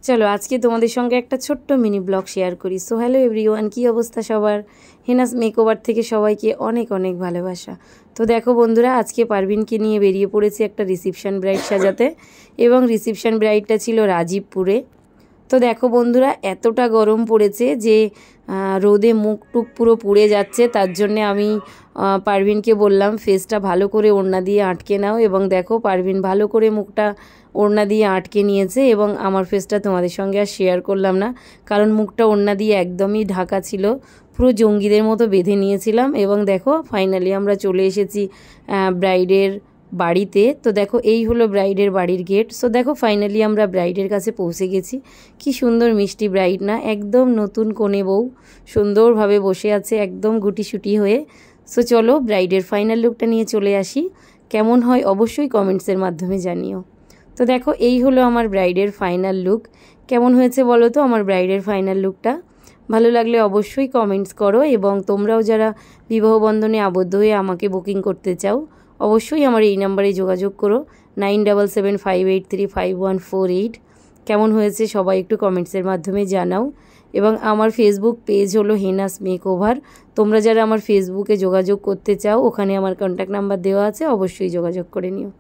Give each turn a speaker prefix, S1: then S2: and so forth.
S1: চলো আজকে তোমাদের সঙ্গে একটা ছোট্ট মিনি ব্লগ শেয়ার করি। সো হ্যালো এভরিওয়ান, কী অবস্থা সবার? হেনাস মেকওভার থেকে সবাইকে অনেক অনেক ভালোবাসা। তো দেখো বন্ধুরা, আজকে পারভিনকে নিয়ে বেরিয়ে পড়েছি একটা রিসেপশন ব্রাইড সাজাতে, এবং রিসেপশন ব্রাইডটা ছিল রাজীবপুরে। তো দেখো বন্ধুরা, এতটা গরম পড়েছে যে রোদে মুখ টুক পুরো পুড়ে যাচ্ছে। তার জন্যে আমি পারভিনকে বললাম ফেসটা ভালো করে ওড়না দিয়ে আটকে নাও, এবং দেখো পারভিন ভালো করে মুখটা ওড়না দিয়ে আটকে নিয়েছে। এবং আমার ফেসটা তোমাদের সঙ্গে আর শেয়ার করলাম না, কারণ মুখটা ওড়না দিয়ে একদমই ঢাকা ছিল, পুরো জঙ্গিদের মতো বেঁধে নিয়েছিলাম। এবং দেখো ফাইনালি আমরা চলে এসেছি ব্রাইডের বাড়িতে। তো দেখো এই হলো ব্রাইডের বাড়ির গেট। সো দেখো ফাইনালি আমরা ব্রাইডের কাছে পৌঁছে গেছি। কি সুন্দর মিষ্টি ব্রাইড না, একদম নতুন কনে বউ, সুন্দরভাবে বসে আছে একদম গুটিসুটি হয়ে। সো চলো ব্রাইডের ফাইনাল লুকটা নিয়ে চলে আসি। কেমন হয় অবশ্যই কমেন্টসের মাধ্যমে জানিও। তো দেখো এই হলো আমার ব্রাইডের ফাইনাল লুক। কেমন হয়েছে বলো তো আমার ব্রাইডের ফাইনাল লুকটা? ভালো লাগলে অবশ্যই কমেন্টস করো, এবং তোমরাও যারা বিবাহ বন্ধনে আবদ্ধ হয়ে আমাকে বুকিং করতে চাও অবশ্যই আমার এই নাম্বারে যোগাযোগ করো, 9775835148। কেমন হয়েছে সবাই একটু কমেন্টসের মাধ্যমে জানাও। এবং আমার ফেসবুক পেজ হলো হেনাস মেকওভার। তোমরা যারা আমার ফেসবুকে যোগাযোগ করতে চাও, ওখানে আমার কন্ট্যাক্ট নাম্বার দেওয়া আছে, অবশ্যই যোগাযোগ করে নিও।